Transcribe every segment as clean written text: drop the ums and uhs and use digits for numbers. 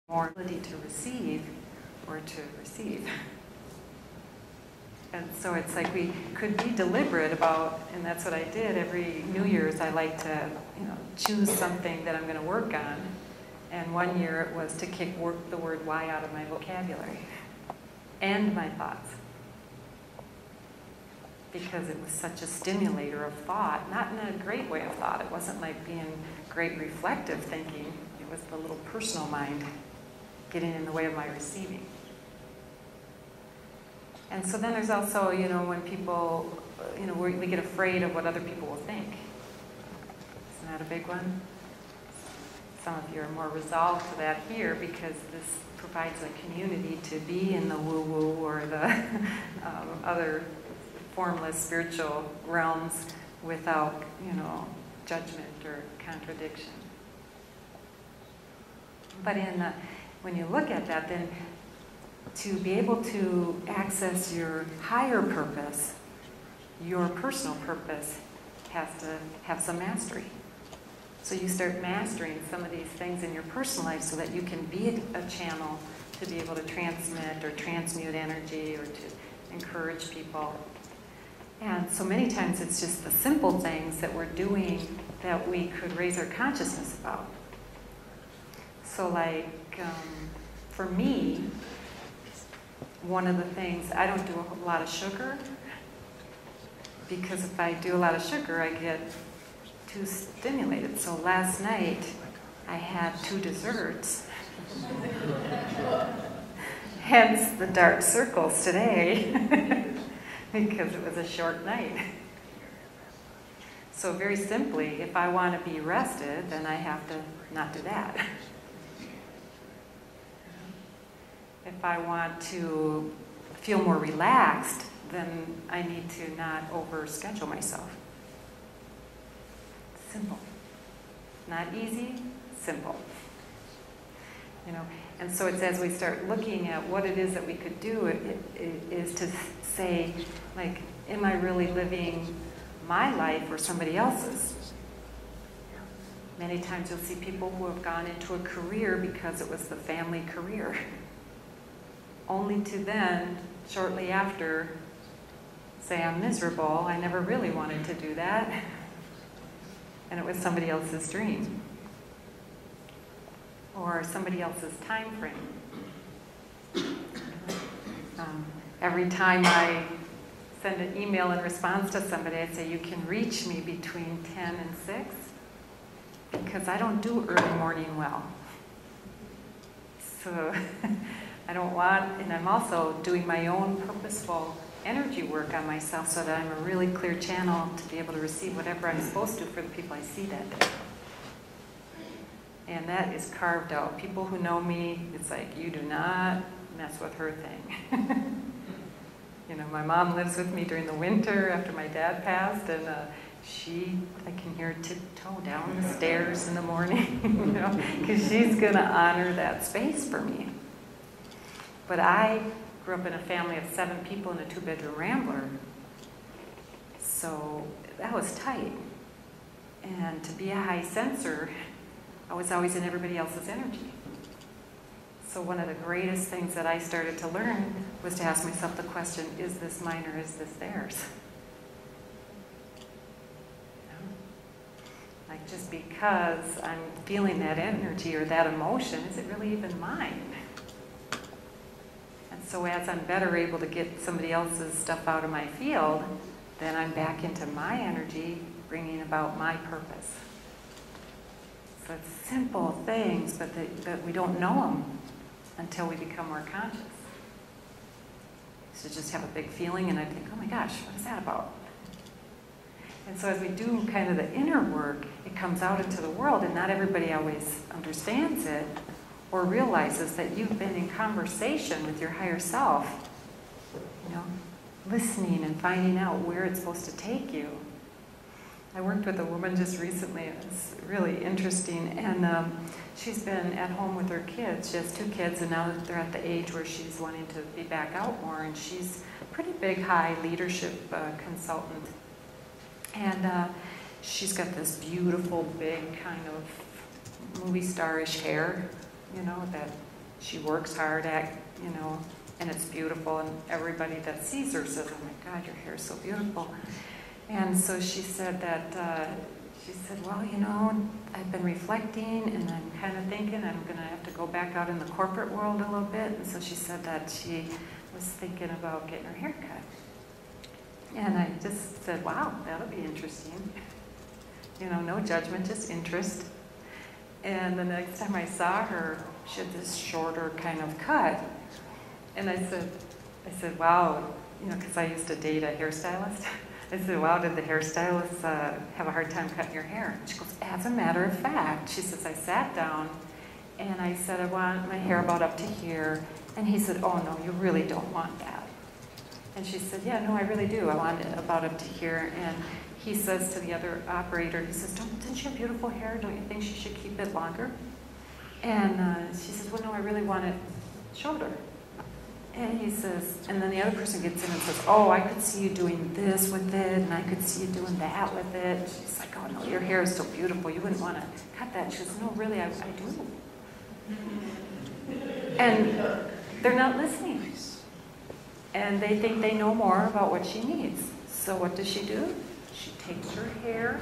more ability to receive or to receive. And so it's like we could be deliberate about, and that's what I did every New Year's. I like to, choose something that I'm going to work on. And one year it was to kick the word why out of my vocabulary and my thoughts. Because it was such a stimulator of thought, not in a great way of thought. It wasn't like being great reflective thinking. It was the little personal mind getting in the way of my receiving. And so then there's also, when people, we get afraid of what other people will think. Isn't that a big one? Some of you are more resolved to that here because this provides a community to be in the woo-woo or the other formless spiritual realms without, judgment or contradiction. But when you look at that, then to be able to access your higher purpose, your personal purpose has to have some mastery. So you start mastering some of these things in your personal life so that you can be a channel to be able to transmit or transmute energy or to encourage people. And so many times it's just the simple things that we're doing that we could raise our consciousness about. So like, for me, one of the things, I don't do a lot of sugar, because if I do a lot of sugar, I get too stimulated. So last night, I had 2 desserts. Hence the dark circles today, because it was a short night. So very simply, if I want to be rested, then I have to not do that. If I want to feel more relaxed, then I need to not overschedule myself. Simple. Not easy, simple. And so it's as we start looking at what it is that we could do, it is to say, like, am I really living my life or somebody else's? Many times you'll see people who have gone into a career because it was the family career. Only to then, shortly after, say, I'm miserable, I never really wanted to do that. And it was somebody else's dream. Or somebody else's time frame. Every time I send an email in response to somebody, I say, you can reach me between 10 and 6, because I don't do early morning well. So I don't want, and I'm also doing my own purposeful energy work on myself so that I'm a really clear channel to be able to receive whatever I'm supposed to for the people I see that day. And that is carved out. People who know me, it's like, you do not mess with her thing. My mom lives with me during the winter after my dad passed, and I can hear her tiptoe down the stairs in the morning, because she's going to honor that space for me. But I grew up in a family of 7 people in a 2-bedroom rambler, so that was tight. And to be a high sensor, I was always in everybody else's energy. So one of the greatest things that I started to learn was to ask myself the question, is this mine or is this theirs? Like, just because I'm feeling that energy or that emotion, is it really even mine? And so as I'm better able to get somebody else's stuff out of my field, then I'm back into my energy, bringing about my purpose. So it's simple things, but we don't know them until we become more conscious. So just have a big feeling and I think, oh my gosh, what is that about? And so as we do kind of the inner work, it comes out into the world, and not everybody always understands it or realizes that you've been in conversation with your higher self, listening and finding out where it's supposed to take you. I worked with a woman just recently, and it's really interesting, and she's been at home with her kids. She has 2 kids, and now they're at the age where she's wanting to be back out more, and she's a pretty big, high leadership consultant. And she's got this beautiful, big, kind of movie star-ish hair, that she works hard at, and it's beautiful, and everybody that sees her says, oh my God, your hair is so beautiful. And so she said that, well, I've been reflecting, and I'm kind of thinking I'm going to have to go back out in the corporate world a little bit. And so she said that she was thinking about getting her hair cut. And I just said, wow, that'll be interesting. No judgment, just interest. And the next time I saw her, she had this shorter kind of cut. And I said, wow, because I used to date a hairstylist. I said, wow, did the hairstylist have a hard time cutting your hair? And she goes, as a matter of fact, she says, I sat down and I said, I want my hair about up to here. And he said, oh no, you really don't want that. And she said, yeah, no, I really do. I want it about up to here. And he says to the other operator, he says, didn't she have beautiful hair? Don't you think she should keep it longer? And she says, well, no, I really want it shoulder. And he says, and then the other person gets in and says, oh, I could see you doing this with it, and I could see you doing that with it. And she's like, oh, no, your hair is so beautiful. You wouldn't want to cut that. She says, no, really, I do. And they're not listening. And they think they know more about what she needs. So what does she do? She takes her hair,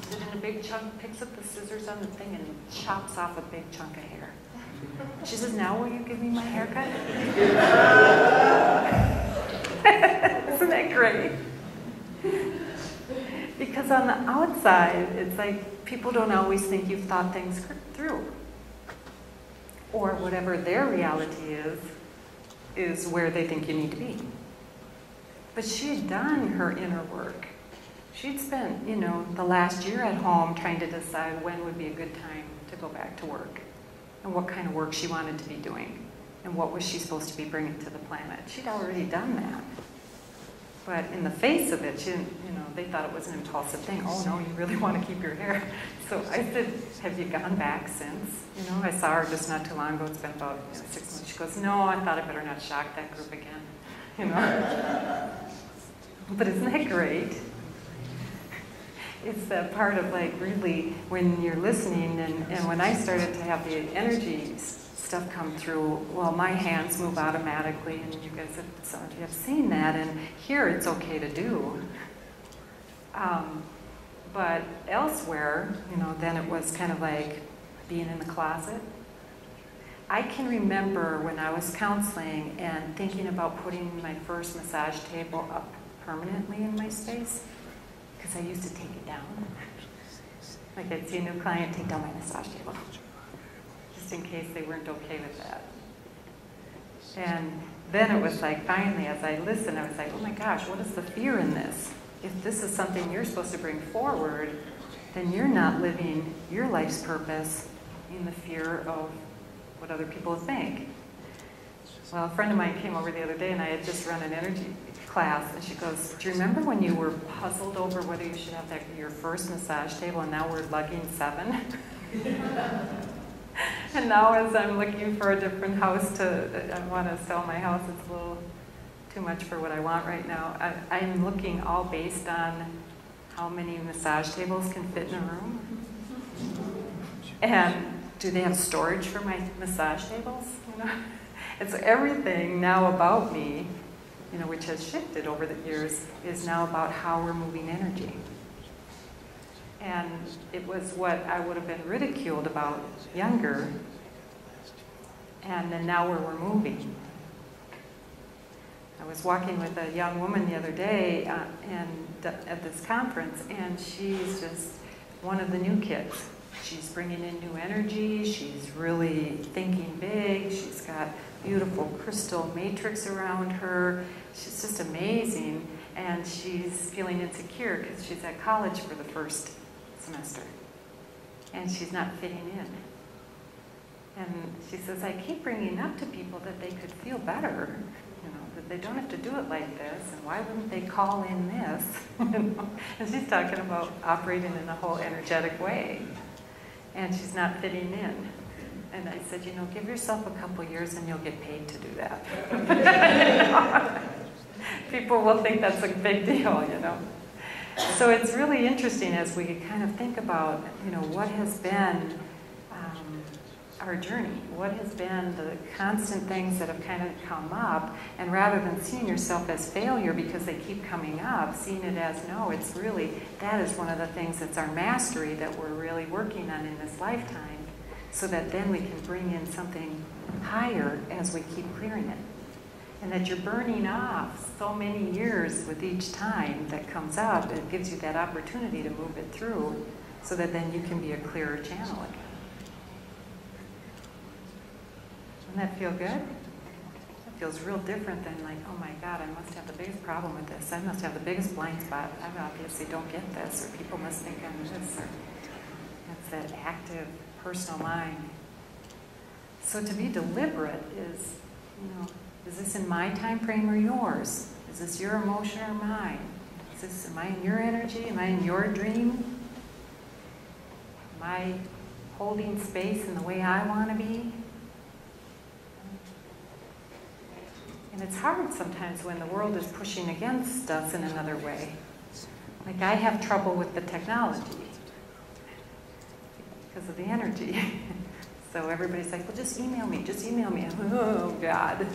puts it in a big chunk, picks up the scissors on the thing, and chops off a big chunk of hair. She says, now will you give me my haircut? Isn't that great? Because on the outside, it's like people don't always think you've thought things through. Or whatever their reality is where they think you need to be. But she had done her inner work. She'd spent, the last year at home trying to decide when would be a good time to go back to work, and what kind of work she wanted to be doing, and what was she supposed to be bringing to the planet. She'd already done that. But in the face of it, she didn't, they thought it was an impulsive thing. Oh no, you really want to keep your hair. So I said, have you gone back since? I saw her just not too long ago. It's been about 6 months. She goes, no, I thought I better not shock that group again. But isn't that great? It's that part of really when you're listening, and when I started to have the energy stuff come through, well, my hands move automatically, and you guys some of you have seen that, and here it's okay to do. But elsewhere, then it was kind of like being in the closet. I can remember when I was counseling and thinking about putting my first massage table up permanently in my space, because I used to take it down. Like I'd see a new client, take down my massage table, just in case they weren't okay with that. And then it was like, finally, as I listened, I was like, oh my gosh, what is the fear in this? If this is something you're supposed to bring forward, then you're not living your life's purpose in the fear of what other people think. Well, a friend of mine came over the other day, and I had just run an energy class, and she goes, do you remember when you were puzzled over whether you should have your first massage table, and now we're lugging 7? And now as I'm looking for a different house I want to sell my house, it's a little too much for what I want right now. I'm looking all based on how many massage tables can fit in a room. And do they have storage for my massage tables? It's everything now about me, which has shifted over the years, is now about how we're moving energy. And it was what I would have been ridiculed about younger, and then now where we're moving. I was walking with a young woman the other day at this conference, and she's just one of the new kids. She's bringing in new energy, she's really thinking big, she's got beautiful crystal matrix around her. She's just amazing, and she's feeling insecure because she's at college for the first semester, and she's not fitting in. And she says, I keep bringing up to people that they could feel better, that they don't have to do it like this, and why wouldn't they call in this? And she's talking about operating in a whole energetic way, and she's not fitting in. And I said, give yourself a couple years and you'll get paid to do that. People will think that's a big deal, So it's really interesting as we kind of think about, what has been our journey? What has been the constant things that have kind of come up? And rather than seeing yourself as failure because they keep coming up, seeing it as, no, it's really, that is one of the things that's our mastery that we're really working on in this lifetime, so that then we can bring in something higher as we keep clearing it. And that you're burning off so many years with each time that comes up, it gives you that opportunity to move it through, so that then you can be a clearer channel again. Doesn't that feel good? That feels real different than like, oh my God, I must have the biggest problem with this. I must have the biggest blind spot. I obviously don't get this, or people must think I'm this, or that's that active personal mind. So to be deliberate is, is this in my time frame or yours? Is this your emotion or mine? Am I in your energy? Am I in your dream? Am I holding space in the way I want to be? And it's hard sometimes when the world is pushing against us in another way. Like I have trouble with the technology because of the energy. So everybody's like, well, just email me. Oh, God,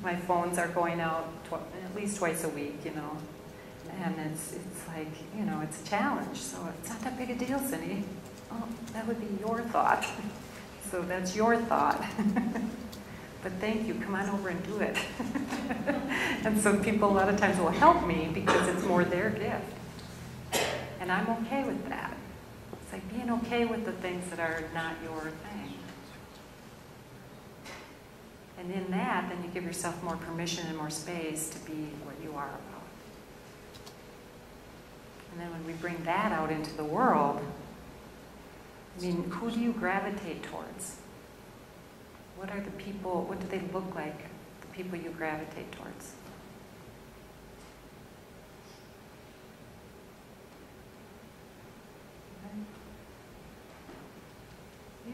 My phones are going out at least twice a week, And it's like, it's a challenge. So it's not that big a deal, Cyndi. Oh, that would be your thought. So that's your thought. But thank you, come on over and do it. And so people a lot of times will help me because it's more their gift. And I'm okay with that. It's like being okay with the things that are not your thing. And in that, then you give yourself more permission and more space to be what you are about. And then when we bring that out into the world, who do you gravitate towards? What are the people, what do they look like, the people you gravitate towards? Okay.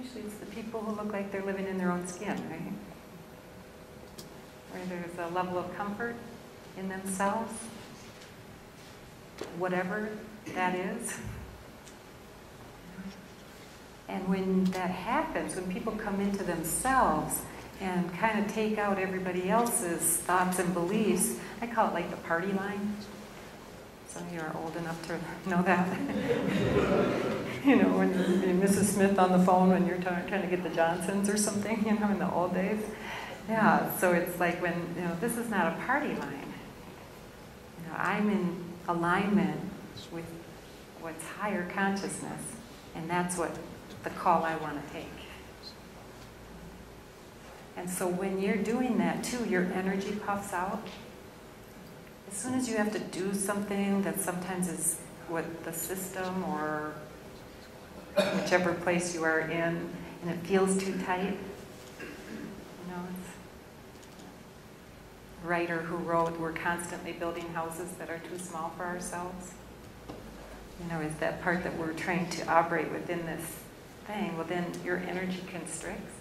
Usually it's the people who look like they're living in their own skin, right? Where there's a level of comfort in themselves, whatever that is. And when that happens, when people come into themselves and kind of take out everybody else's thoughts and beliefs, I call it like the party line. Some of you are old enough to know that. When Mrs. Smith on the phone when you're trying to get the Johnsons or something, in the old days. Yeah, so it's like when, this is not a party line. I'm in alignment with what's higher consciousness, and that's what the call I want to take. And so when you're doing that too, your energy puffs out. As soon as you have to do something that sometimes is what the system or whichever place you are in, and it feels too tight, it's a writer who wrote, we're constantly building houses that are too small for ourselves. Is that part that we're trying to operate within this thing, well then your energy constricts,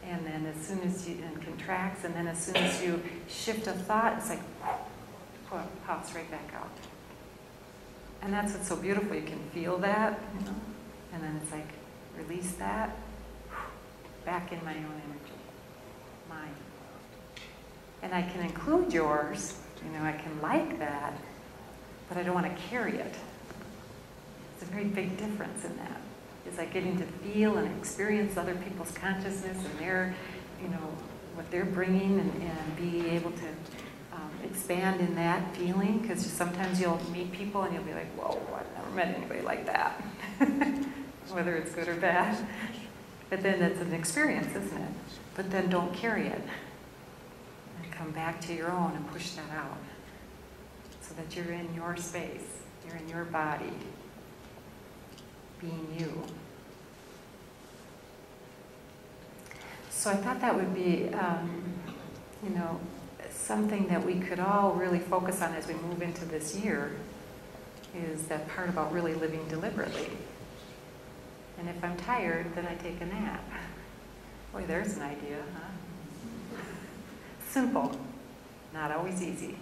and then as soon as you contracts, and then as soon as you shift a thought, it's like pops right back out. And that's what's so beautiful. You can feel that, and then it's like release that, back in my own energy, mine. And I can include yours. I can like that, but I don't want to carry it. It's a very big difference in that. It's like getting to feel and experience other people's consciousness and their, what they're bringing, and be able to expand in that feeling. Because sometimes you'll meet people and you'll be like, whoa, I've never met anybody like that. Whether it's good or bad. But then it's an experience, isn't it? But then don't carry it. And come back to your own and push that out. So that you're in your space, you're in your body, being you. So I thought that would be, something that we could all really focus on as we move into this year, is that part about really living deliberately. And if I'm tired, then I take a nap. Boy, there's an idea, huh? Simple, not always easy.